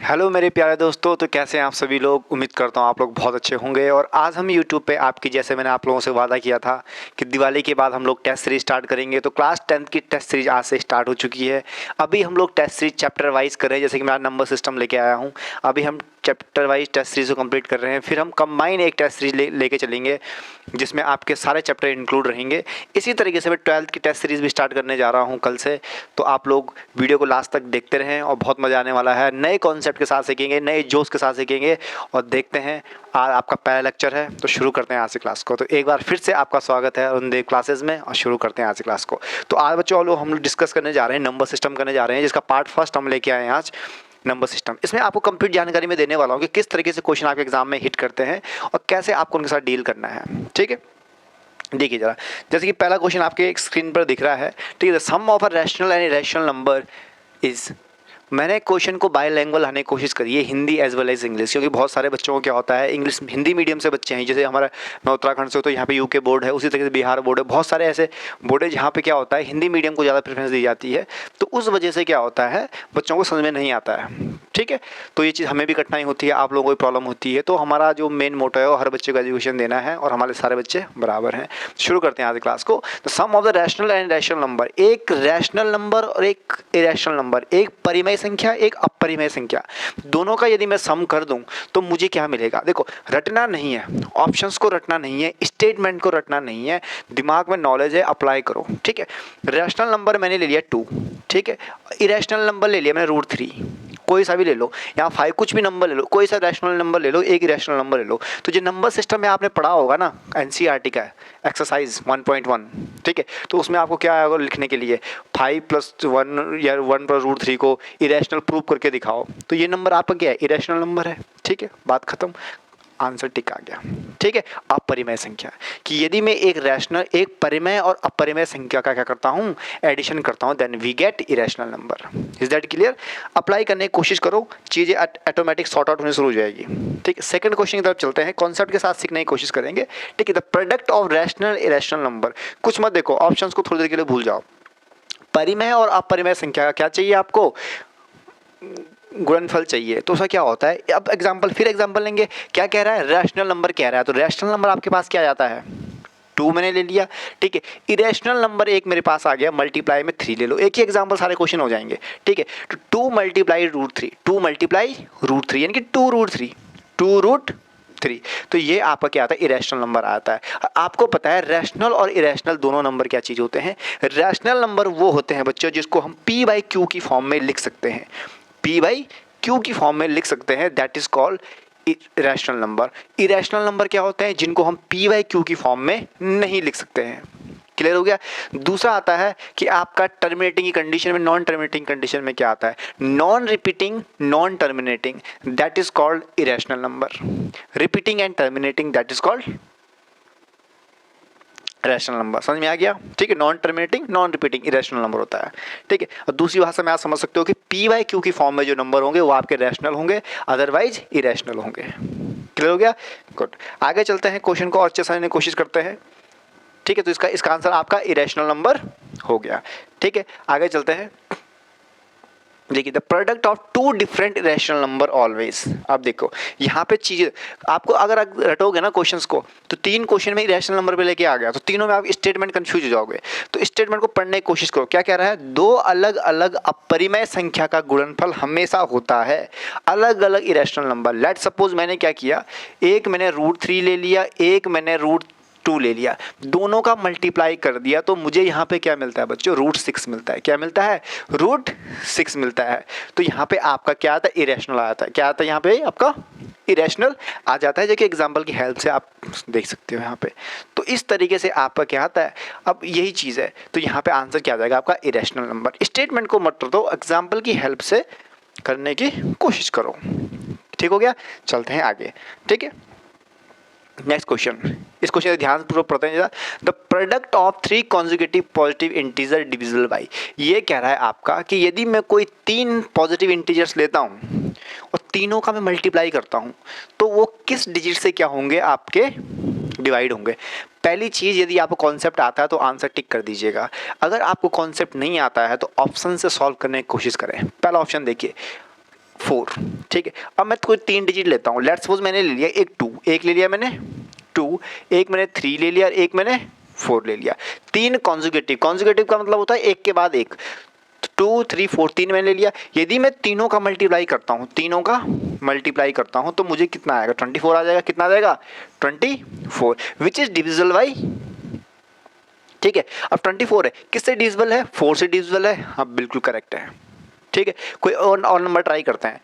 Hello मेरे प्यारे दोस्तों, तो कैसे हैं आप सभी लोग। उम्मीद करता हूँ आप लोग बहुत अच्छे होंगे। और आज हम यूट्यूब पे आपकी, जैसे मैंने आप लोगों से वादा किया था कि दिवाली के बाद हम लोग टेस्ट सीरीज स्टार्ट करेंगे, तो क्लास 10th की टेस्ट सीरीज आज से स्टार्ट हो चुकी है। अभी हम लोग टेस्ट सीरीज चैप्टर वाइज कर रहे हैं, जैसे कि मैं नंबर सिस्टम लेके आया हूँ। अभी हम चैप्टर वाइज टेस्ट सीरीज को कंप्लीट कर रहे हैं, फिर हम कंबाइन एक टेस्ट सीरीज लेके चलेंगे जिसमें आपके सारे चैप्टर इंक्लूड रहेंगे। इसी तरीके से मैं 12th की टेस्ट सीरीज भी स्टार्ट करने जा रहा हूँ कल से। तो आप लोग वीडियो को लास्ट तक देखते रहें और बहुत मज़ा आने वाला है। नए कॉन्सेप्ट के साथ सीखेंगे, नए जोश के साथ सीखेंगे। और देखते हैं, आज आपका पहला लेक्चर है, तो शुरू करते हैं आज से क्लास को। तो एक बार फिर से आपका स्वागत है उन क्लासेस में, और शुरू करते हैं आज से क्लास को। तो आज बच्चों हम लोग डिस्कस करने जा रहे हैं, नंबर सिस्टम करने जा रहे हैं, जिसका पार्ट फर्स्ट हम लेके आए हैं आज, नंबर सिस्टम। इसमें आपको कंप्लीट जानकारी में देने वाला हूँ कि किस तरीके से क्वेश्चन आपके एग्जाम में हिट करते हैं और कैसे आपको उनके साथ डील करना है। ठीक है, देखिए जरा, जैसे कि पहला क्वेश्चन आपके स्क्रीन पर दिख रहा है। ठीक है, the sum of a rational and irrational number is. मैंने क्वेश्चन को बायलैंग्वेज लाने की कोशिश करी है, Hindi as well as English, क्योंकि बहुत सारे बच्चों को क्या होता है, इंग्लिश हिंदी मीडियम से बच्चे हैं। जैसे हमारा, मैं उत्तराखंड से हूँ तो यहाँ पे यूके बोर्ड है, उसी तरीके से बिहार बोर्ड है, बहुत सारे ऐसे बोर्ड है जहाँ पे क्या होता है, हिंदी मीडियम को ज़्यादा प्रेफरेंस दी जाती है। तो उस वजह से क्या होता है, बच्चों को समझ में नहीं आता है। ठीक है, तो ये चीज़ हमें भी कठिनाई होती है, आप लोगों को भी प्रॉब्लम होती है। तो हमारा जो मेन मोटो है वो हर बच्चे को एजुकेशन देना है, और हमारे सारे बच्चे बराबर हैं। शुरू करते हैं आज क्लास को। The sum of the rational and irrational number, एक रैशनल नंबर और एक इरेशनल नंबर, एक परिमेय संख्या एक अपरिमेय संख्या, दोनों का यदि मैं सम कर दूं तो मुझे क्या मिलेगा। देखो, रटना नहीं है, ऑप्शंस को रटना नहीं है, स्टेटमेंट को रटना नहीं है, दिमाग में नॉलेज है, अप्लाई करो। ठीक है, रैशनल नंबर मैंने ले लिया 2, ठीक है, इरेशनल नंबर ले लिया मैंने √3, कोई सा भी ले लो, यहाँ 5, कुछ भी नंबर ले लो, कोई सा रैशनल नंबर ले लो, एक इरेशनल नंबर ले लो। तो जो नंबर सिस्टम में आपने पढ़ा होगा ना, एनसीईआरटी का एक्सरसाइज 1.1, ठीक है, तो उसमें आपको क्या आएगा लिखने के लिए, 5 + 1 या 1 + √3 को इरेशनल प्रूव करके दिखाओ। तो ये नंबर आपका क्या है, इरेशनल नंबर है। ठीक है, बात खत्म, आंसर टिक आ गया। ठीक है, अपरिमेय संख्या, कि यदि मैं एक रैशनल, एक परिमेय और अपरिमेय संख्या का क्या करता हूँ, एडिशन करता हूँ, then we get irrational number. Is that clear. Apply करने की कोशिश करो, चीज़ें ऑटोमेटिक सॉर्ट आउट होने शुरू हो जाएगी। ठीक है, सेकंड क्वेश्चन की तरफ चलते हैं, कॉन्सेप्ट के साथ सीखने की कोशिश करेंगे। ठीक है, the product of rational irrational number, कुछ मत देखो, ऑप्शंस को थोड़ी देर के लिए भूल जाओ। परिमेय और अपरिमेय संख्या का क्या चाहिए आपको, गुणनफल चाहिए। तो उसका क्या होता है, अब एग्जाम्पल, फिर एग्जाम्पल लेंगे। क्या कह रहा है, रैशनल नंबर कह रहा है, तो रैशनल नंबर आपके पास क्या जाता है, 2 मैंने ले लिया। ठीक है, इरेशनल नंबर एक मेरे पास आ गया, मल्टीप्लाई में 3 ले लो। एक ही एग्जाम्पल, सारे क्वेश्चन हो जाएंगे। ठीक है, तो 2 × √3, 2 × √3 यानी कि 2√3, 2√3। तो ये आपका क्या आता है, इरेशनल नंबर आता है। आपको पता है रैशनल और इरेशनल दोनों नंबर क्या चीज़ होते हैं। रैशनल नंबर वो होते हैं बच्चों जिसको हम P/Q की फॉर्म में लिख सकते हैं, P/Q की फॉर्म में लिख सकते हैं, that is called irrational number. Irrational number क्या होते हैं, जिनको हम P/Q की फॉर्म में नहीं लिख सकते हैं। क्लियर हो गया। दूसरा आता है कि आपका टर्मिनेटिंग की कंडीशन में, नॉन टर्मिनेटिंग कंडीशन में क्या आता है, non repeating, non terminating, that is called irrational number. Repeating and terminating, that is called rational number. समझ में आ गया। ठीक है, non terminating, non repeating irrational number होता है। ठीक है, और दूसरी भाषा में आप समझ सकते हो कि P/Q की फॉर्म में जो नंबर होंगे वो आपके रैशनल होंगे, अदरवाइज इरेशनल होंगे। क्लियर हो गया, गुड। आगे चलते हैं, क्वेश्चन को और अच्छे समझने की कोशिश करते हैं। ठीक है, तो इसका आंसर आपका इरेशनल नंबर हो गया। ठीक है, आगे चलते हैं। देखिए, the product of 2 different irrational number always. अब देखो यहाँ पे चीज़ें आपको, अगर रटोगे ना क्वेश्चंस को, तो 3 क्वेश्चन में इरेशनल नंबर पे लेके आ गया, तो तीनों में आप स्टेटमेंट कंफ्यूज हो जाओगे। तो स्टेटमेंट को पढ़ने की कोशिश करो। क्या कह रहा है, 2 अलग अलग अपरिमेय संख्या का गुणनफल हमेशा होता है, अलग अलग इरेशनल नंबर। लेट सपोज मैंने क्या किया, एक मैंने √3 ले लिया, एक मैंने √2 ले लिया, दोनों का मल्टीप्लाई कर दिया, तो मुझे यहाँ पे क्या मिलता है बच्चों, √6 मिलता है। क्या मिलता है, √6 मिलता है। तो यहाँ पे आपका क्या आता है, इरेशनल आता है। क्या आता है यहाँ पे आपका, इरेशनल आ जाता है, जो कि एग्जाम्पल की हेल्प से आप देख सकते हो यहाँ पे। तो इस तरीके से आपका क्या आता है, अब यही चीज़ है। तो यहाँ पे आंसर क्या आ जाएगा आपका, इरेशनल नंबर। स्टेटमेंट को मत दो, एग्जाम्पल की हेल्प से करने की कोशिश करो। ठीक हो गया, चलते हैं आगे। ठीक है, नेक्स्ट क्वेश्चन, इस क्वेश्चन का ध्यान पूर्वक पढ़ते हैं। The product of 3 consecutive positive integer divisible by. ये कह रहा है आपका कि यदि मैं कोई 3 पॉजिटिव इंटीजर्स लेता हूँ और तीनों का मैं मल्टीप्लाई करता हूँ, तो वो किस डिजिट से क्या होंगे, आपके डिवाइड होंगे। पहली चीज़, यदि आपको कॉन्सेप्ट आता है तो आंसर टिक कर दीजिएगा। अगर आपको कॉन्सेप्ट नहीं आता है तो ऑप्शन से सॉल्व करने की कोशिश करें। पहला ऑप्शन देखिए, 4, ठीक है। अब मैं कोई 3 डिजिट लेता हूँ, लेट्स सपोज मैंने ले लिया एक 2, एक ले लिया मैंने 2, एक मैंने 3 ले लिया और एक मैंने 4 ले लिया। 3 कॉन्जुगेटिव, कॉन्जुगेटिव का मतलब होता है एक के बाद एक, 2 3 4 3 मैंने ले लिया। यदि मैं तीनों का मल्टीप्लाई करता हूँ, तीनों का मल्टीप्लाई करता हूँ तो मुझे कितना आएगा, 24 आ जाएगा। कितना आ जाएगा, 24, विच इज डिविजिबल बाई, ठीक है। अब 24 है, किससे डिविजिबल है, 4 से डिविजिबल है। हाँ बिल्कुल करेक्ट है, ठीक है। कोई और नंबर ट्राई करते हैं,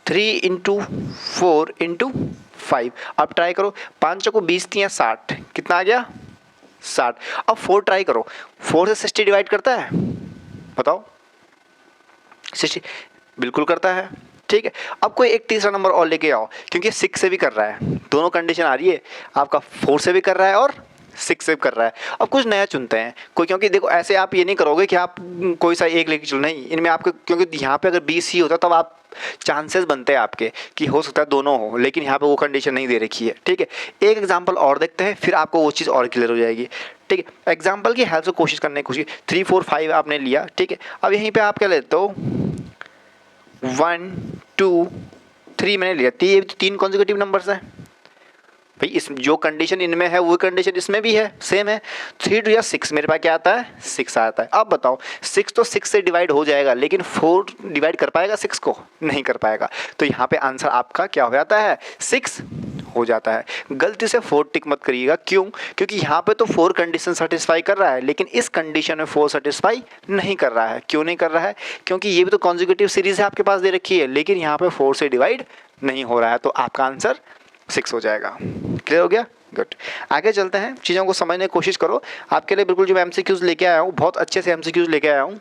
3 इंटू 4 इंटू 5। अब ट्राई करो, 5 को 20 दिया 60, कितना आ गया 60। अब 4 ट्राई करो, 4 से 60 डिवाइड करता है, बताओ 60, बिल्कुल करता है, ठीक है। अब कोई एक तीसरा नंबर और लेके आओ, क्योंकि 6 से भी कर रहा है, दोनों कंडीशन आ रही है, आपका 4 से भी कर रहा है और 6 से भी कर रहा है। अब कुछ नया चुनते हैं कोई, क्योंकि देखो ऐसे आप ये नहीं करोगे कि आप कोई सा एक लेके चलो, नहीं, इनमें आपके, क्योंकि यहाँ पे अगर 20 ही होता तब आप चांसेस बनते हैं आपके कि हो सकता है दोनों हो, लेकिन यहाँ पे वो कंडीशन नहीं दे रखी है, ठीक है। एक एग्जांपल और देखते हैं, फिर आपको वो चीज़ और क्लियर हो जाएगी, ठीक है। एग्जांपल की हेल्प से कोशिश करने की कोशिश, 3 4 5 आपने लिया, ठीक है। अब यहीं पे आप क्या लेते हो, 1 2 3 मैंने लिया, ये 3 कॉन्जिक्यूटिव नंबर्स हैं भाई, इस जो कंडीशन इनमें है वो कंडीशन इसमें भी है, सेम है। 3 2 या 6, मेरे पास क्या आता है, 6 आता है। अब बताओ 6 तो 6 से डिवाइड हो जाएगा, लेकिन 4 डिवाइड कर पाएगा 6 को, नहीं कर पाएगा। तो यहाँ पे आंसर आपका क्या हो जाता है, 6 हो जाता है। गलती से 4 टिक मत करिएगा, क्यों, क्योंकि यहाँ पे तो 4 कंडीशन सेटिस्फाई कर रहा है, लेकिन इस कंडीशन में 4 सेटिस्फाई नहीं कर रहा है। क्यों नहीं कर रहा है, क्योंकि ये भी तो कॉन्जिक्यूटिव सीरीज है आपके पास दे रखी है, लेकिन यहाँ पे 4 से डिवाइड नहीं हो रहा है, तो आपका आंसर 6 हो जाएगा। क्लियर हो गया, गुड। आगे चलते हैं, चीज़ों को समझने की कोशिश करो। आपके लिए बिल्कुल जो मैं एमसीक्यूज लेके आया हूँ, बहुत अच्छे से एमसीक्यूज लेके आया हूँ,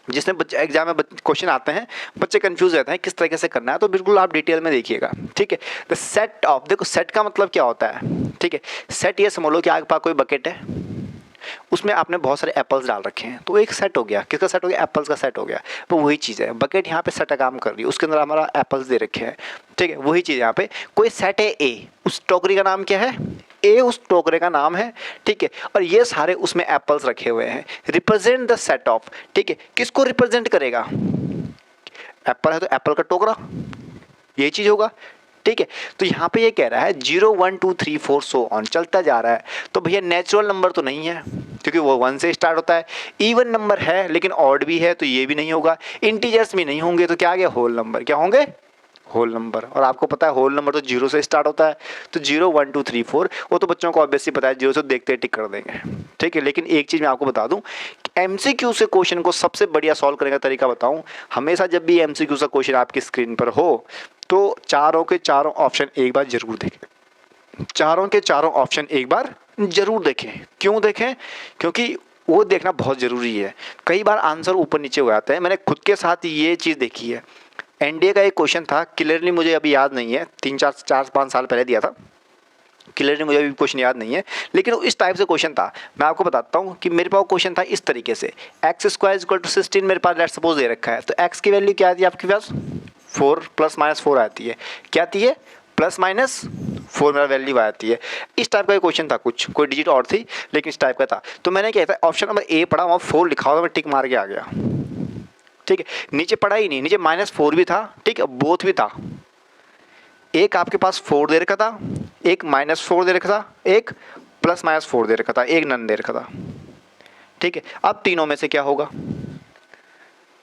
जिसमें बच्चे एग्जाम में क्वेश्चन आते हैं, बच्चे कंफ्यूज रहते हैं किस तरीके से करना है, तो बिल्कुल आप डिटेल में देखिएगा, ठीक है। द सेट ऑफ, देखो सेट का मतलब क्या होता है, ठीक है। सेट ये समझ लो कि आपके पास कोई बकेट है, उसमें आपने बहुत सारे एप्पल्स डाल रखे हैं, तो एक सेट हो गया, किसका सेट हो गया, एप्पल्स का सेट हो गया। तो वही चीज़ है, बकेट यहाँ पे सेट का काम कर रही है, उसके अंदर हमारा एप्पल्स दे रखे हैं, ठीक है। वही चीज़ यहाँ पे कोई सेट है ए, उस टोकरी का नाम क्या है, ए उस टोकरे का नाम है, ठीक है। और ये सारे उसमें एप्पल्स रखे हुए हैं, रिप्रेजेंट द सेट ऑफ, ठीक है। किसको रिप्रेजेंट करेगा, एप्पल है तो एप्पल का टोकरा, यही चीज़ होगा, ठीक है। तो यहाँ पे ये कह रहा है 0 1 2 3 4 सो ऑन चलता जा रहा है, तो भैया नेचुरल नंबर तो नहीं है, क्योंकि वो 1 से स्टार्ट होता है। इवन नंबर है लेकिन ऑड भी है, तो ये भी नहीं होगा। इंटीजर्स भी नहीं होंगे, तो क्या आ गया, होल नंबर। क्या होंगे, होल नंबर। और आपको पता है होल नंबर तो 0 से स्टार्ट होता है, तो 0 1 2 3 4 वो तो बच्चों को ऑब्वियसली पता है, 0 से देखते टिक कर देंगे, ठीक है। लेकिन एक चीज़ मैं आपको बता दूं, एमसीक्यू से क्वेश्चन को सबसे बढ़िया सॉल्व करने का तरीका बताऊं, हमेशा जब भी एमसीक्यू का क्वेश्चन आपकी स्क्रीन पर हो, तो चारों के चारों ऑप्शन एक बार जरूर देखें, चारों के चारों ऑप्शन एक बार जरूर देखें। क्यों देखें, क्योंकि वो देखना बहुत ज़रूरी है। कई बार आंसर ऊपर नीचे हो जाते हैं, मैंने खुद के साथ ये चीज़ देखी है। एनडीए का एक क्वेश्चन था, क्लियरली मुझे अभी याद नहीं है, 3 4 5 साल पहले दिया था, क्लियरली मुझे अभी क्वेश्चन याद नहीं है, लेकिन इस टाइप से क्वेश्चन था। मैं आपको बताता हूँ कि मेरे पास क्वेश्चन था इस तरीके से, एक्स स्क्वायर इक्वल टू 16 मेरे पास लेट्स सपोज दे रखा है, तो एक्स की वैल्यू क्या आती है आपके पास, 4 ± 4 आती है। क्या आती है, +-4 मेरा वैल्यू आती है। इस टाइप का क्वेश्चन था, कुछ कोई डिजिट और थी, लेकिन इस टाइप का था। तो मैंने क्या था, ऑप्शन नंबर ए पढ़ा, वहाँ 4 लिखा हुआ, मैं टिक मार के आ गया, ठीक है। नीचे पढ़ा ही नहीं, नीचे -4 भी था, ठीक है, बोथ भी था। एक आपके पास 4 दे रखा था, एक -4 दे रखा था, एक +-4 दे रखा था, एक नन दे रखा था, ठीक है। अब तीनों में से क्या होगा,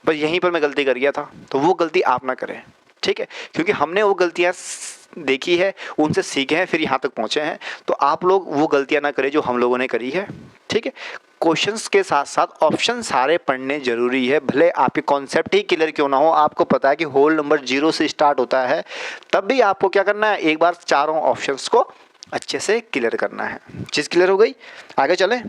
बस यहीं पर मैं गलती कर गया था, तो वो गलती आप ना करें, ठीक है। क्योंकि हमने वो गलतियाँ देखी है, उनसे सीखे हैं, फिर यहाँ तक पहुँचे हैं, तो आप लोग वो गलतियाँ ना करें जो हम लोगों ने करी है, ठीक है। क्वेश्चंस के साथ साथ ऑप्शन सारे पढ़ने जरूरी है, भले आपके कॉन्सेप्ट ही क्लियर क्यों ना हो। आपको पता है कि होल नंबर 0 से स्टार्ट होता है, तब भी आपको क्या करना है, एक बार चारों ऑप्शंस को अच्छे से क्लियर करना है। चीज़ क्लियर हो गई, आगे चलें,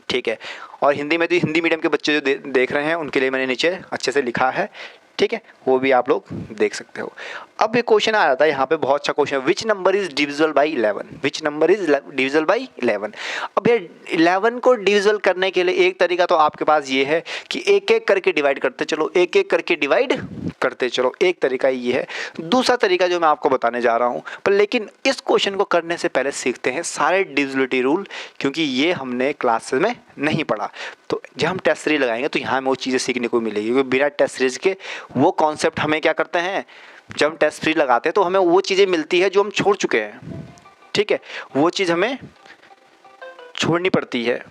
ठीक है। और हिंदी में तो हिंदी मीडियम के बच्चे जो देख रहे हैं उनके लिए मैंने नीचे अच्छे से लिखा है, ठीक है, वो भी आप लोग देख सकते हो। अब एक क्वेश्चन आ जाता है यहाँ पे, बहुत अच्छा question, which number is divisible by 11, which number is divisible by 11। अब ये 11 को डिविजिबल करने के लिए एक तरीका तो आपके पास ये है कि एक एक करके डिवाइड करते चलो, एक एक करके डिवाइड करते चलो, एक तरीका ये है। दूसरा तरीका जो मैं आपको बताने जा रहा हूँ, पर लेकिन इस क्वेश्चन को करने से पहले सीखते हैं सारे डिविजिबिलिटी रूल, क्योंकि ये हमने क्लासेस में नहीं पढ़ा। तो जब हम टेस्ट सीरीज लगाएंगे तो यहाँ हमें वो चीज़ें सीखने को मिलेगी, क्योंकि बिना टेस्ट सीरीज के वो कॉन्सेप्ट हमें क्या करते हैं, जब हम टेस्ट सीरीज लगाते हैं तो हमें वो चीज़ें मिलती है जो हम छोड़ चुके हैं, ठीक है, वो चीज़ हमें छोड़नी पड़ती है।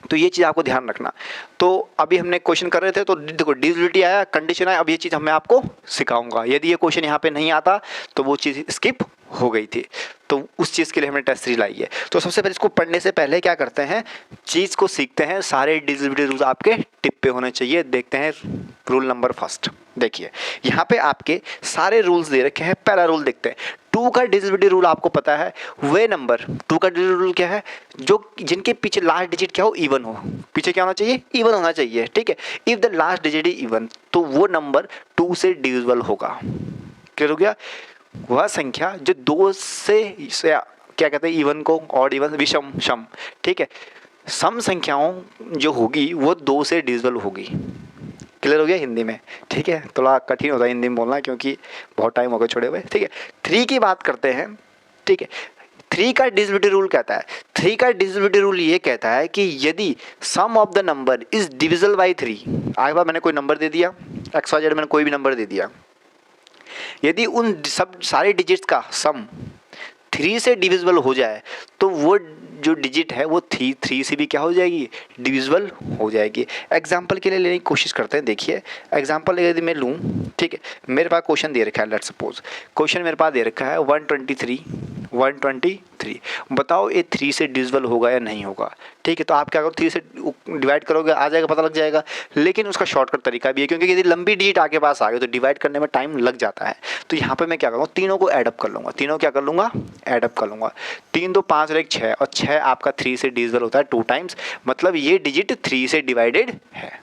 तो ये चीज़ आपको ध्यान रखना। तो अभी हमने क्वेश्चन कर रहे थे तो देखो डिविजिबिलिटी आया, कंडीशन आया, अब ये चीज़ मैं आपको सिखाऊंगा। यदि ये क्वेश्चन यहाँ पे नहीं आता तो वो चीज़ स्किप हो गई थी, तो उस चीज़ के लिए हमने टेस्ट सीरीज लाई है। तो सबसे पहले इसको पढ़ने से पहले क्या करते हैं, चीज़ को सीखते हैं। सारे डिविजिबिलिटी रूल्स आपके टिप पे होने चाहिए। देखते हैं रूल नंबर फर्स्ट। देखिए यहाँ पे आपके सारे रूल्स दे रखे हैं। पहला रूल देखते हैं, 2 का डिविजिबिलिटी रूल आपको पता है। वे नंबर 2 का डिविजिबिलिटी रूल क्या है, जो जिनके पीछे लास्ट डिजिट क्या हो, इवन हो। पीछे क्या होना चाहिए, इवन होना चाहिए, ठीक है। If the last digit is even तो वो नंबर 2 से डिविजिबल होगा। क्लियर हो गया। वह संख्या जो 2 से क्या कहते हैं, इवन को, ऑड इवन, विषम सम, ठीक है, सम संख्याओं जो होगी वो 2 से डिविजिबल होगी। क्लियर हो गया हिंदी में, ठीक है। थोड़ा कठिन होता है हिंदी में बोलना क्योंकि बहुत टाइम हो गया छोड़े हुए, ठीक है। 3 की बात करते हैं, ठीक है। 3 का डिविजिबिलिटी रूल कहता है, 3 का डिविजिबिलिटी रूल ये कहता है कि यदि sum of the number is divisible by 3, आगे बार मैंने कोई नंबर दे दिया, एक्स वाई जेड मैंने कोई भी नंबर दे दिया, यदि उन सब सारे डिजिट्स का सम 3 से डिविजिबल हो जाए तो वो जो डिजिट है वो 3 से भी क्या हो जाएगी, डिविजिबल हो जाएगी। एग्जाम्पल के लिए लेने की कोशिश करते हैं। देखिए एग्जाम्पल यदि मैं लूँ, ठीक है, मेरे पास क्वेश्चन दे रखा है, लेट्स सपोज क्वेश्चन मेरे पास दे रखा है 123, बताओ ये 3 से डिविजिबल होगा या नहीं होगा, ठीक है। तो आप क्या करो, 3 से डिवाइड करोगे, आ जाएगा, पता लग जाएगा। लेकिन उसका शॉर्टकट तरीका भी है, क्योंकि यदि लंबी डिजिट आपके पास आ गई तो डिवाइड करने में टाइम लग जाता है। तो यहाँ पे मैं क्या करूँगा, तीनों को एडअप कर लूँगा, तीनों क्या कर लूँगा, एडअप कर लूँगा। 3 2 5 और 1 6, और 6 आपका 3 से डिविजिबल होता है 2 टाइम्स, मतलब ये डिजिट 3 से डिवाइडेड है,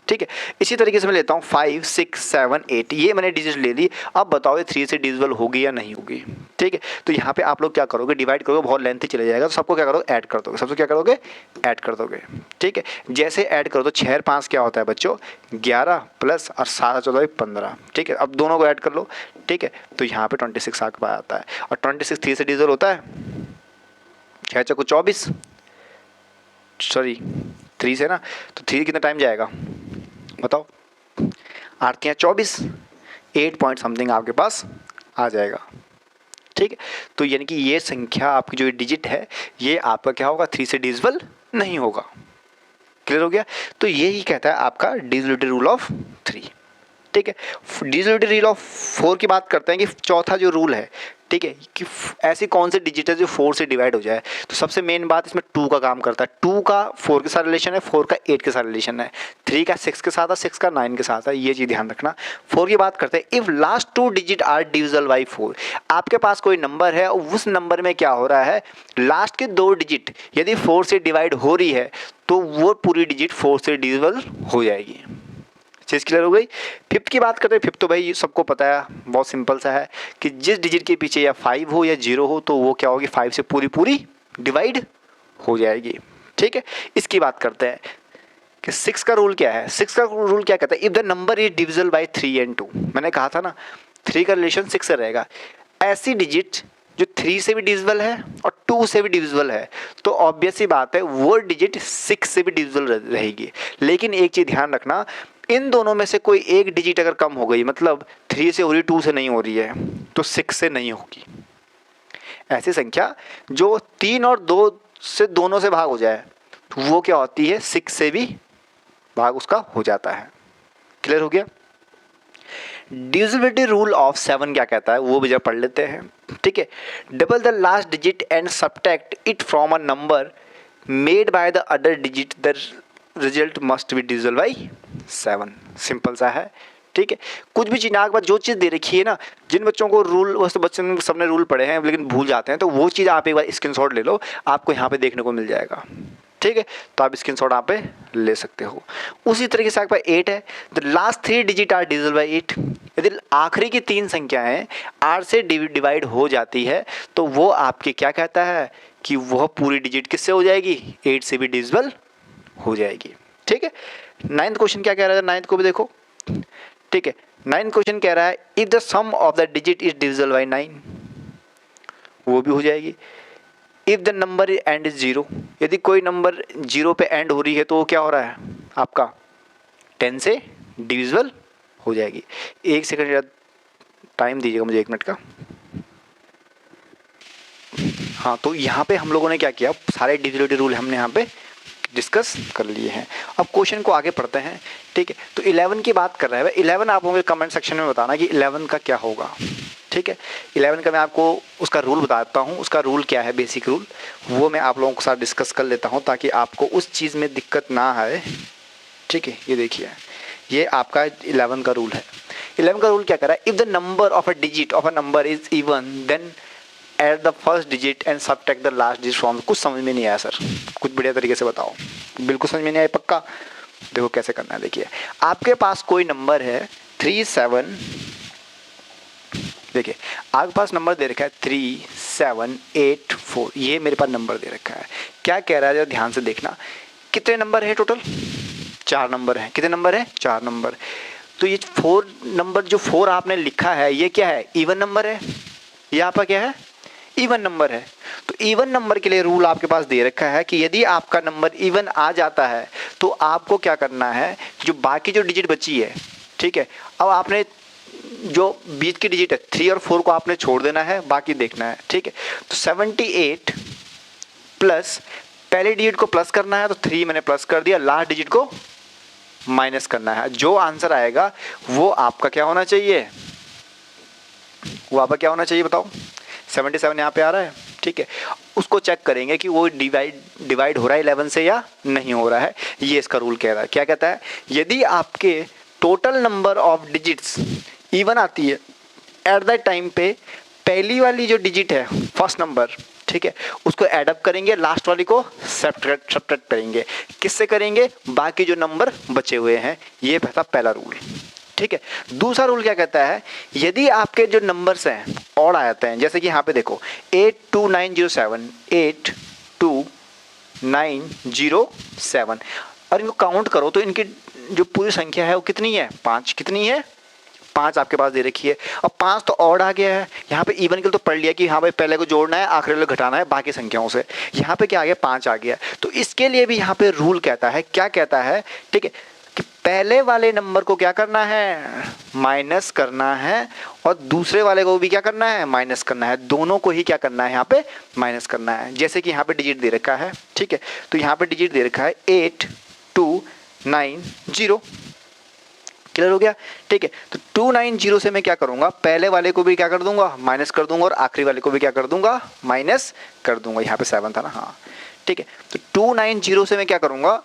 ठीक है। इसी तरीके से मैं लेता हूँ 5 6 7 8, ये मैंने डिजिट ले ली। अब बताओ ये 3 से डिविजिबल होगी या नहीं होगी, ठीक है। तो यहाँ पे आप लोग क्या करोगे, डिवाइड करोगे, बहुत लेंथी चले जाएगा, तो सबको क्या करोगे, ऐड कर दोगे, सबसे क्या करोगे, ऐड कर दोगे, ठीक है। जैसे ऐड करो तो 6 और 5 क्या होता है बच्चों, 11 प्लस और 7 14 15, ठीक है। अब दोनों को ऐड कर लो, ठीक है। तो यहाँ पे 26 आपके पास आता है, और 26 3 से डिविजिबल होता है, 6 चौको 24, सॉरी 3 से ना, तो 3 कितना टाइम जाएगा बताओ, 8 24, 8 पॉइंट समथिंग आपके पास आ जाएगा, ठीक है। तो यानी कि ये संख्या आपकी जो डिजिट है ये आपका क्या होगा, 3 से डिविजिबल नहीं होगा। क्लियर हो गया। तो यही कहता है आपका डिविजिबिलिटी रूल ऑफ 3, ठीक है। डिविजिबिलिटी रूल ऑफ 4 की बात करते हैं कि चौथा जो रूल है, ठीक है, कि ऐसी कौन सी डिजिट है जो 4 से डिवाइड हो जाए। तो सबसे मेन बात इसमें 2 का काम करता है। 2 का 4 के साथ रिलेशन है, 4 का 8 के साथ रिलेशन है, 3 का 6 के साथ है, 6 का 9 के साथ है, ये चीज़ ध्यान रखना। 4 की बात करते हैं, if last 2 digit are divisible by 4, आपके पास कोई नंबर है, उस नंबर में क्या हो रहा है, लास्ट के 2 डिजिट यदि 4 से डिवाइड हो रही है तो वो पूरी डिजिट 4 से डिविजिबल हो जाएगी। चीज़ क्लियर हो गई। 5th की बात करते हैं। 5th तो भाई सबको पता है, बहुत सिंपल सा है कि जिस डिजिट के पीछे या 5 हो या 0 हो तो वो क्या होगी, 5 से पूरी पूरी डिवाइड हो जाएगी, ठीक है। इसकी बात करते हैं कि 6 का रूल क्या है। 6 का रूल क्या कहता है, if the number is divisible by 3 and 2, मैंने कहा था ना 3 का रिलेशन 6 से रहेगा। ऐसी डिजिट जो 3 से भी डिविजिबल है और 2 से भी डिविजिबल है, तो ऑब्वियस सी बात है वो डिजिट 6 से भी डिविजिबल रहेगी। लेकिन एक चीज़ ध्यान रखना, इन दोनों में से कोई एक डिजिट अगर कम हो गई, मतलब 3 से हो रही, 2 से नहीं हो रही है, तो 6 से नहीं होगी। ऐसी संख्या जो 3 और 2 से दोनों से भाग हो जाए तो वो क्या होती है, 6 से भी भाग उसका हो जाता है। क्लियर हो गया। डिविजिबिलिटी रूल ऑफ 7 क्या कहता है वो भी जब पढ़ लेते हैं, ठीक है। Double the last digit and subtract it from a number made by the other digit, the result must be divisible by 7। Simple सा है, ठीक है। कुछ भी चीज़ आपके पास जो चीज़ दे रखी है ना, जिन बच्चों को रूल, वैसे बच्चों सबने रूल पढ़े हैं लेकिन भूल जाते हैं, तो वो चीज़ आप एक बार स्क्रीनशॉट ले लो, आपको यहाँ पे देखने को मिल जाएगा, ठीक है। तो आप स्क्रीनशॉट यहाँ पे ले सकते हो। उसी तरीके से आपके पास 8 है, the last 3 digit are divisible by 8। यदि आखिरी की 3 संख्याएं आर से डिवाइड हो जाती है तो वो आपके क्या कहता है कि वह पूरी डिजिट किससे हो जाएगी, 8 से भी डिविजिबल हो जाएगी, ठीक है। 9th क्वेश्चन क्या कह रहा है, 9th को भी देखो, ठीक है। 9th क्वेश्चन कह रहा है if the sum of the digit is divisible by 9, वो भी हो जाएगी। If the number end is 0, यदि कोई नंबर 0 पे एंड हो रही है तो वो क्या हो रहा है आपका 10 से डिविजिबल हो जाएगी। 1 सेकंड टाइम दीजिएगा मुझे, 1 मिनट का। हाँ, तो यहाँ पे हम लोगों ने क्या किया, सारे डिविजिबिलिटी रूल हमने यहाँ पे डिस्कस कर लिए हैं। अब क्वेश्चन को आगे पढ़ते हैं, ठीक है। तो 11 की बात कर रहे हैं, 11 आप मुझे कमेंट सेक्शन में बताना कि 11 का क्या होगा, ठीक है। 11 का मैं आपको उसका रूल बताता हूँ, उसका रूल क्या है, बेसिक रूल, वो मैं आप लोगों के साथ डिस्कस कर लेता हूँ ताकि आपको उस चीज़ में दिक्कत ना आए, ठीक है। ये देखिए, ये आपका 11 का रूल है। 11 का रूल क्या कर रहा है, if the number of a digit of a number is even then at the first digit and subtract the last digit from. कुछ समझ में नहीं आया सर, कुछ बढ़िया तरीके से बताओ। बिल्कुल समझ में नहीं आया पक्का? देखो कैसे करना है। देखिए, आपके पास कोई नंबर है 37, देखिए आपके पास नंबर दे रखा है 3784, ये मेरे पास नंबर दे रखा है। क्या कह रहा है जरा ध्यान से देखना, कितने नंबर है टोटल? 4 नंबर है। कितने नंबर है? 4 नंबर। तो ये 4 नंबर, जो 4 आपने लिखा है, ये क्या है? इवन नंबर है। ये आपका क्या है? इवन नंबर है। तो इवन नंबर के लिए रूल आपके पास दे रखा है कि यदि आपका नंबर इवन आ जाता है तो आपको क्या करना है, जो बाकी जो डिजिट बची है, ठीक है, अब आपने जो बीच की डिजिट है 3 और 4 को आपने छोड़ देना है, बाकी देखना है, ठीक है। तो 78 प्लस पहले डिजिट को प्लस करना है, तो 3 मैंने प्लस कर दिया, लास्ट डिजिट को माइनस करना है। जो आंसर आएगा वो आपका क्या होना चाहिए, वो आपका क्या होना चाहिए बताओ? 77 यहाँ पे आ रहा है, ठीक है। उसको चेक करेंगे कि वो डिवाइड हो रहा है 11 से या नहीं हो रहा है। ये इसका रूल कह रहा है। क्या कहता है, यदि आपके total number of digits even आती है एट द टाइम पे, पहली वाली जो डिजिट है फर्स्ट नंबर, ठीक है, उसको एडअप करेंगे, लास्ट वाली को सब्ट्रैक्ट करेंगे। किससे करेंगे? बाकी जो नंबर बचे हुए हैं। ये था पहला रूल, ठीक है। दूसरा रूल क्या कहता है, यदि आपके जो नंबर्स हैं ऑड आते हैं, जैसे कि यहाँ पे देखो 82907, 82907, और इनको काउंट करो तो इनकी जो पूरी संख्या है वो कितनी है? 5। कितनी है? 5 आपके पास दे रखी है। अब 5 तो ऑड आ गया है। यहाँ पे इवन के लिए तो पढ़ लिया कि हाँ भाई पहले को जोड़ना है, आखिरी वाले घटाना है बाकी संख्याओं से। यहाँ पे क्या आ गया? 5 आ गया। तो इसके लिए भी यहाँ पे रूल कहता है, क्या कहता है, ठीक है, कि पहले वाले नंबर को क्या करना है? माइनस करना है, और दूसरे वाले को भी क्या करना है? माइनस करना है। दोनों को ही क्या करना है? यहाँ पे माइनस करना है। जैसे कि यहाँ पे डिजिट दे रखा है, ठीक है, तो यहाँ पे डिजिट दे रखा है 8290। क्लियर हो गया? ठीक है। तो 290 से मैं क्या करूंगा? पहले वाले को भी क्या कर दूंगा? माइनस कर दूंगा, और आखिरी वाले को भी क्या कर दूंगा? माइनस कर दूंगा। यहाँ पे 7 था ना, हाँ, ठीक है। तो 290 से मैं क्या करूंगा?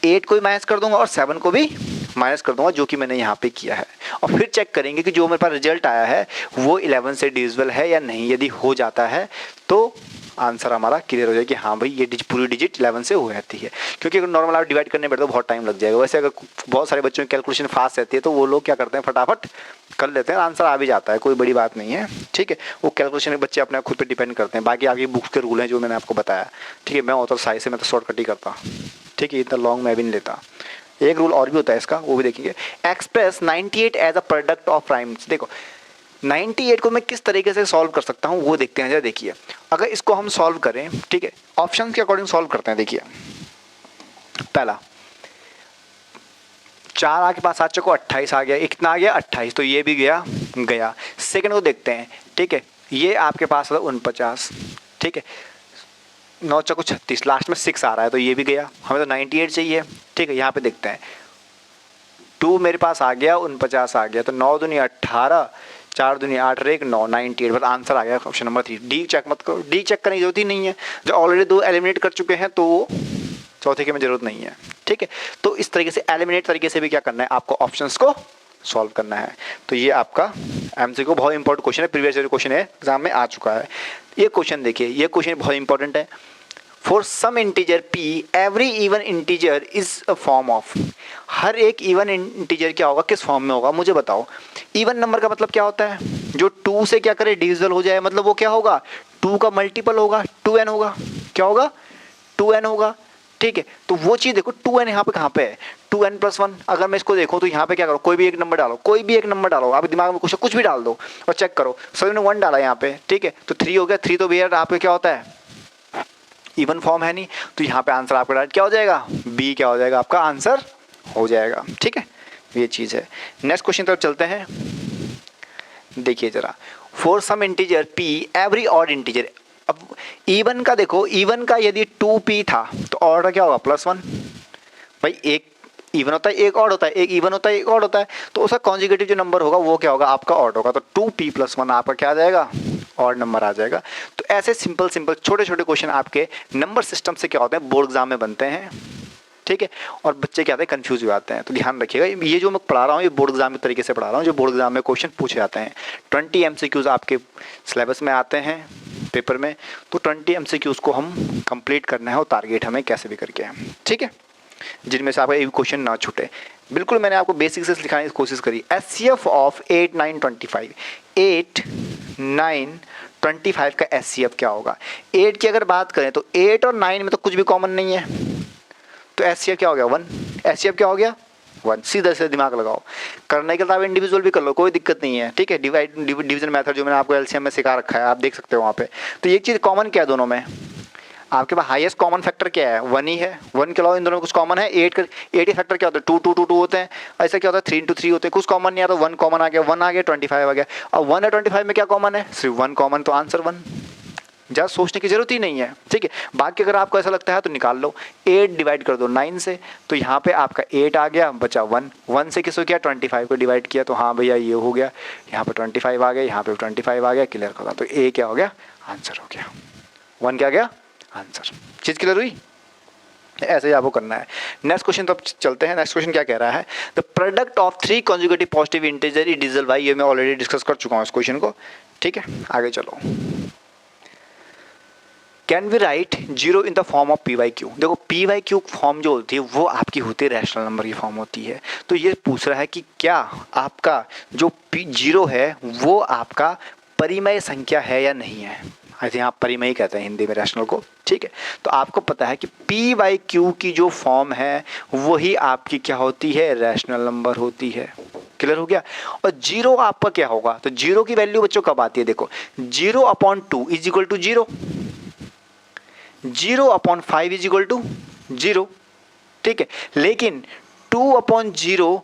8 को भी माइनस कर दूंगा और 7 को भी माइनस कर दूंगा, जो कि मैंने यहाँ पे किया है। और फिर चेक करेंगे कि जो मेरे पास रिजल्ट आया है वो 11 से डिविजिबल है या नहीं। यदि हो जाता है तो आंसर हमारा क्लियर हो जाए कि हाँ भाई ये पूरी डिजिट 11 से हो जाती है। क्योंकि अगर नॉर्मल आप डिवाइड करने बैठे तो बहुत टाइम लग जाएगा। वैसे अगर बहुत सारे बच्चों की कैलकुलेशन फास्ट रहती है तो वो लोग क्या करते हैं, फटाफट कर लेते हैं, आंसर आ भी जाता है, कोई बड़ी बात नहीं है, ठीक है। वो कैलकुलेशन के बच्चे अपने खुद पे डिपेंड करते हैं। बाकी आपकी बुक्स के रूल हैं जो मैंने आपको बताया, ठीक है। मैं होता साइज से मैं तो शॉर्टकट ही करता, ठीक है, इतना लॉन्ग मैं भी नहीं लेता। एक रूल और भी होता है इसका, वो भी देखेंगे। Express 98 as a product of primes. देखो 98 को मैं किस तरीके से सॉल्व कर सकता हूँ वो देखते हैं। जरा देखिए, अगर इसको हम सॉल्व करें, ठीक है, ऑप्शन के अकॉर्डिंग सॉल्व करते हैं। देखिए पहला 4 आपके पास 7 चौको 28 आ गया, एक कितना आ गया? 28, तो ये भी गया। सेकंड को देखते हैं, ठीक है, ये आपके पास 49, ठीक है, 9 चौको 36, लास्ट में 6 आ रहा है तो ये भी गया। हमें तो 98 चाहिए, ठीक है। यहाँ पे देखते हैं 2 मेरे पास आ गया, 49 आ गया, तो 9 दूनी 18, 4 दूनी 8 और 1 9, 98, बस आंसर आ गया ऑप्शन नंबर 3। डी चेक मत करो, डी चेक करने की जरूरत ही नहीं है। जो ऑलरेडी 2 एलिमिनेट कर चुके हैं तो चौथे की में जरूरत नहीं है, ठीक है। तो इस तरीके से एलिमिनेट तरीके से भी क्या करना है, आपको ऑप्शंस को सॉल्व करना है। तो ये आपका एमसीक्यू बहुत इंपॉर्टेंट क्वेश्चन है, प्रीवियस ईयर क्वेश्चन है, एग्जाम में आ चुका है। ये क्वेश्चन देखिए, ये क्वेश्चन बहुत इंपॉर्टेंट है। For some integer p every even integer is a form of. हर एक इवन इंटीजर क्या होगा, किस फॉर्म में होगा, मुझे बताओ। इवन नंबर का मतलब क्या होता है? जो 2 से क्या करे, डिविजिबल हो जाए, मतलब वो क्या होगा? 2 का मल्टीपल होगा, 2n होगा। क्या होगा? 2n होगा, ठीक है। तो वो चीज़ देखो 2n यहाँ पे कहाँ पे है? 2n+1। अगर मैं इसको देखूँ तो यहाँ पे क्या करो, कोई भी एक नंबर डालो, कोई भी एक नंबर डालो, आप दिमाग में कुछ भी डाल दो और चेक करो। सभी ने 1 डाला यहाँ पे, ठीक है, तो 3 हो गया। 3 तो भैया आपके क्या होता है, इवन फॉर्म है नहीं, तो यहाँ पे आंसर आपका डायरेक्ट क्या हो जाएगा? बी क्या हो जाएगा? आपका आंसर हो जाएगा, ठीक है। ये चीज़ है। नेक्स्ट क्वेश्चन तरफ चलते हैं। देखिए ज़रा, for some integer p every odd integer. अब इवन का देखो, इवन का यदि 2p था तो ऑड क्या होगा +1। भाई एक इवन होता है एक ऑड होता है, एक इवन होता है एक ऑड होता है, तो उसका कॉन्जुगेटिव जो नंबर होगा वो क्या होगा आपका ऑड होगा। तो 2p + 1 आपका क्या आ जाएगा, ऑड नंबर आ जाएगा। तो ऐसे सिंपल सिंपल छोटे छोटे क्वेश्चन आपके नंबर सिस्टम से क्या होते हैं बोर्ड एग्जाम में बनते हैं, ठीक है। और बच्चे क्या होते हैं कंफ्यूज हो जाते हैं। तो ध्यान रखिएगा, ये जो मैं पढ़ा रहा हूँ ये बोर्ड एग्जाम के तरीके से पढ़ा रहा हूँ, जो बोर्ड एग्जाम में क्वेश्चन पूछे जाते हैं। 20 MCQs आपके सिलेबस में आते हैं पेपर में, तो 20 MCQs को हम कंप्लीट करना है और टारगेट हमें कैसे भी करके है, ठीक है, जिनमें से आपका एक क्वेश्चन ना छूटे। बिल्कुल मैंने आपको बेसिक से सिखाने की कोशिश करी। SCF of 8, 9, 25। 8, 9, 25 का SCF क्या होगा। 8 की अगर बात करें तो 8 और 9 में तो कुछ भी कॉमन नहीं है, तो SCF क्या हो गया 1। SCF क्या हो गया 1। सीधा से दिमाग लगाओ, करने के लिए आप इंडिविजुअल भी कर लो, कोई दिक्कत नहीं है, ठीक है। डिवीजन मेथड जो मैंने आपको LCM में सिखा रखा है, आप देख सकते हो वहाँ पे। तो एक चीज़ कॉमन क्या है दोनों में, आपके पास हाईएस्ट कॉमन फैक्टर क्या है 1 ही है। 1 के अलावा इन दोनों में कुछ कॉमन है। 8 ही फैक्टर क्या होता है 2, 2, 2, 2 होते हैं। ऐसा क्या होता है 3 × 3 होते हैं, कुछ कॉमन नहीं आता। 1 कॉमन आ गया, 1 आ गया, 25 आ गया। अब 1 और 25 में क्या कॉमन है, सिर्फ 1 कॉमन, तो आंसर 1। ज़्यादा सोचने की जरूरत ही नहीं है, ठीक है। बाकी अगर आपको ऐसा लगता है तो निकाल लो। 8 डिवाइड कर दो 9 से, तो यहाँ पे आपका 8 आ गया, बचा 1। 1 से किसको किया 25 को डिवाइड किया, तो हाँ भैया ये हो गया। यहाँ पे 25 आ गया, यहाँ पे 25 आ गया, क्लियर कर दो। तो ए क्या हो गया आंसर हो गया, 1 क्या गया आंसर। चीज़ क्लियर हुई, ऐसे ही आपको करना है। नेक्स्ट क्वेश्चन तो चलते हैं। नेक्स्ट क्वेश्चन क्या कह रहा है, the product of 3 conjugative positive integer is divisible by. ये मैं ऑलरेडी डिस्कस कर चुका हूँ इस क्वेश्चन को, ठीक है। आगे चलो, can we write 0 in the form of PYQ। देखो PYQ फॉर्म जो होती है वो आपकी होती है रैशनल नंबर की फॉर्म होती है। तो ये पूछ रहा है कि क्या आपका जो P0 है वो आपका परिमेय संख्या है या नहीं है। ऐसे यहाँ परिमेय कहते हैं हिंदी में रैशनल को, ठीक है। तो आपको पता है कि PYQ की जो फॉर्म है वही आपकी क्या होती है रैशनल नंबर होती है, क्लियर हो गया। और 0 आपका क्या होगा, तो 0 की वैल्यू बच्चों कब आती है, देखो 0/2 is equal to 0, 0/5 is equal to 0, ठीक है। लेकिन 2/0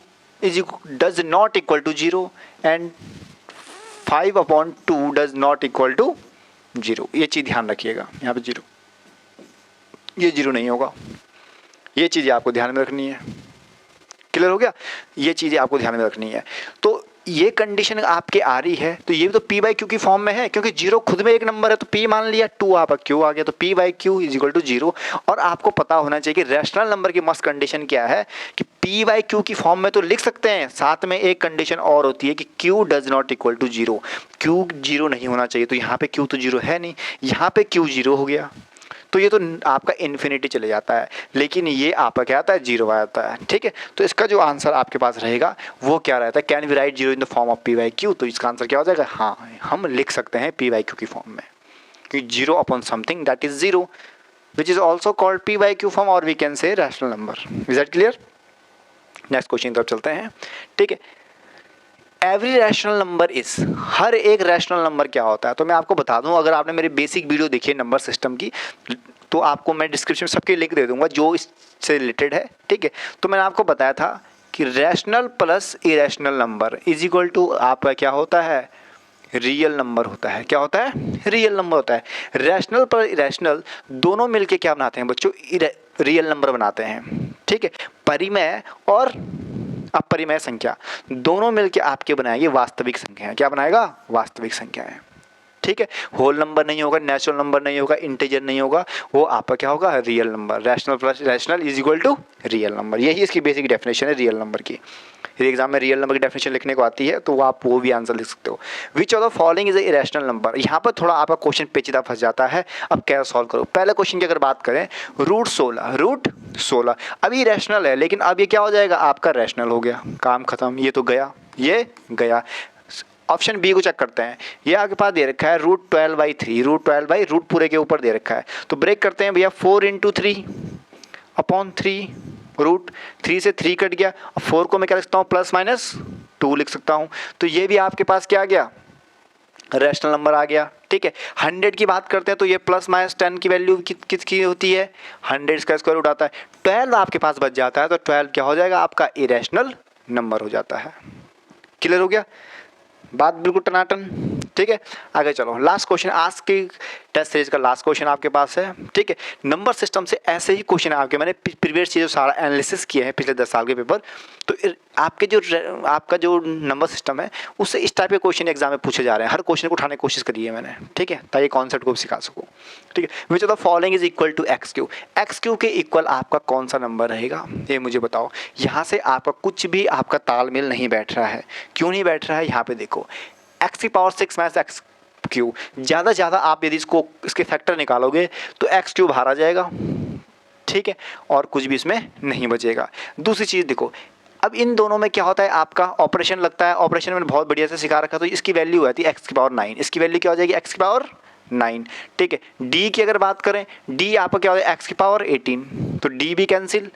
does not equal to 0 and 5/2 does not equal to 0। ये चीज़ ध्यान रखिएगा, यहाँ पे 0, ये 0 नहीं होगा। ये चीज़ें आपको ध्यान में रखनी है, क्लियर हो गया। ये चीज़ें आपको ध्यान में रखनी है। तो ये कंडीशन आपके आ रही है, तो ये भी तो P/Q की फॉर्म में है, क्योंकि 0 खुद में एक नंबर है, तो P मान लिया, 2 आपका Q आ गया, तो P/Q इज इक्वल टू 0। और आपको पता होना चाहिए कि रैशनल नंबर की मस्ट कंडीशन क्या है कि P/Q की फॉर्म में तो लिख सकते हैं, साथ में एक कंडीशन और होती है कि Q does not equal to 0। Q 0 नहीं होना चाहिए, तो यहाँ पे Q तो 0 है नहीं, यहाँ पे Q 0 हो गया, तो ये तो आपका इन्फिनिटी चले जाता है, लेकिन ये आपका क्या आता है 0 आता है, ठीक है। तो इसका जो आंसर आपके पास रहेगा वो क्या रहता है, can we write 0 in the form of PYQ। तो इसका आंसर क्या हो जाएगा, हाँ हम लिख सकते हैं PYQ की फॉर्म में, कि 0/something that is 0 which is also called PYQ form, और we can say rational number. Is that clear. Next question तरफ चलते हैं, ठीक है। एवरी रैशनल नंबर इज, हर एक रैशनल नंबर क्या होता है, तो मैं आपको बता दूं, अगर आपने मेरी बेसिक वीडियो देखी है नंबर सिस्टम की, तो आपको मैं डिस्क्रिप्शन में सबके लिंक दे दूंगा जो इससे रिलेटेड है, ठीक है। तो मैंने आपको बताया था कि rational plus irrational number is equal to आपका क्या होता है रियल नंबर होता है। क्या होता है रियल नंबर होता है। रैशनल पर इरेशनल दोनों मिलके क्या बनाते हैं बच्चों, रियल नंबर बनाते हैं, ठीक है। परिमेय और अपरिमेय संख्या दोनों मिलके आपके बनाएंगे वास्तविक संख्या। क्या बनाएगा, वास्तविक संख्या है, ठीक है। होल नंबर नहीं होगा, नेचुरल नंबर नहीं होगा, इंटीजर नहीं होगा, वो आपका क्या होगा real number. Rational plus rational is equal to real number, यही इसकी बेसिक डेफिनेशन है रियल नंबर की। यदि एग्जाम में रियल नंबर की डेफिनेशन लिखने को आती है तो आप वो भी आंसर लिख सकते हो। विच of the following is a irrational number. यहाँ पर थोड़ा आपका क्वेश्चन पेचीदा फंस जाता है। अब क्या सॉल्व करो, पहले क्वेश्चन की अगर बात करें, √16 अभी रैशनल है, लेकिन अब ये क्या हो जाएगा आपका रैशनल हो गया, काम खत्म, ये तो गया, ये गया। ऑप्शन बी को चेक करते हैं, ये आपके पास दे रखा है √12/3, √12 रूट पूरे के ऊपर दे रखा है, तो ब्रेक करते हैं भैया 4 × 3/3 √3 से 3 कट गया। अब 4 को मैं क्या लिख सकता हूँ +-2 लिख सकता हूँ, तो ये भी आपके पास क्या आ गया रैशनल नंबर आ गया, ठीक है। 100 की बात करते हैं तो ये +-10 की वैल्यू किसकी होती है 100 का स्क्वायर रूट आता है। 12 आपके पास बच जाता है, तो 12 क्या हो जाएगा आपका इरेशनल नंबर हो जाता है। क्लियर हो गया, बात बिल्कुल टनाटन। ठीक है, आगे चलो। लास्ट क्वेश्चन आज की टेस्ट सीरीज का लास्ट क्वेश्चन आपके पास है। ठीक है, नंबर सिस्टम से ऐसे ही क्वेश्चन आपके, मैंने प्रीवियस चीज़ सारा एनालिसिस किया है पिछले 10 साल के पेपर, तो आपके जो आपका जो नंबर सिस्टम है उससे इस टाइप के क्वेश्चन एग्जाम में पूछे जा रहे हैं। हर क्वेश्चन को उठाने की कोशिश करी है मैंने, ठीक है, ताकि कॉन्सेप्ट को सिखा सकूँ। ठीक है, which of the following is equal to x q. X q के इक्वल आपका कौन सा नंबर रहेगा, ये मुझे बताओ। यहाँ से आपका कुछ भी आपका तालमेल नहीं बैठ रहा है। क्यों नहीं बैठ रहा है, यहाँ पे देखो, एक्स की पावर 6 माइनस एक्स क्यू, ज़्यादा से ज़्यादा आप यदि इसके फैक्टर निकालोगे तो एक्स क्यूब बाहर आ जाएगा। ठीक है, और कुछ भी इसमें नहीं बचेगा। दूसरी चीज़ देखो, अब इन दोनों में क्या होता है, आपका ऑपरेशन लगता है। ऑपरेशन मैंने बहुत बढ़िया से सिखा रखा, तो इसकी वैल्यू आती है एक्स की पावर 9, इसकी वैल्यू क्या हो जाएगी, एक्स की पावर 9। ठीक है, डी की अगर बात करें, डी आपका क्या हो जाएगा, एक्स की पावर 18, तो डी भी कैंसिल,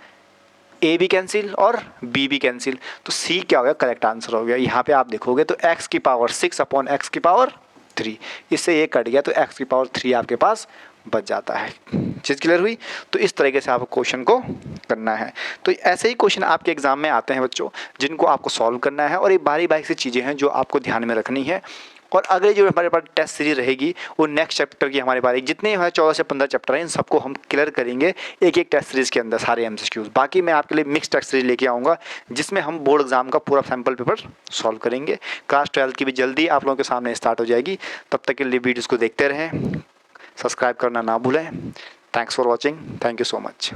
ए भी कैंसिल और बी भी कैंसिल, तो सी क्या हो गया, करेक्ट आंसर हो गया। यहाँ पे आप देखोगे तो एक्स की पावर 6 अपॉन एक्स की पावर 3, इससे ये कट गया तो एक्स की पावर 3 आपके पास बच जाता है। चीज़ क्लियर हुई। तो इस तरीके से आपको क्वेश्चन को करना है। तो ऐसे ही क्वेश्चन आपके एग्जाम में आते हैं बच्चों, जिनको आपको सॉल्व करना है, और ये बारी बारी सी चीज़ें हैं जो आपको ध्यान में रखनी है। और अगले जो हमारे पास टेस्ट सीरीज रहेगी वो नेक्स्ट चैप्टर की हमारे पास जितने हमारे 14 से 15 चैप्टर हैं, इन सबको हम क्लियर करेंगे एक एक टेस्ट सीरीज के अंदर, सारे एमसीक्यूज। बाकी मैं आपके लिए मिक्स टेस्ट सीरीज लेके आऊँगा जिसमें हम बोर्ड एग्जाम का पूरा सैम्पल पेपर सॉल्व करेंगे। क्लास 12 की भी जल्दी आप लोगों के सामने स्टार्ट हो जाएगी। तब तक के लिए वीडियोज़ को देखते रहें, सब्सक्राइब करना ना भूलें। Thanks for watching, thank you so much.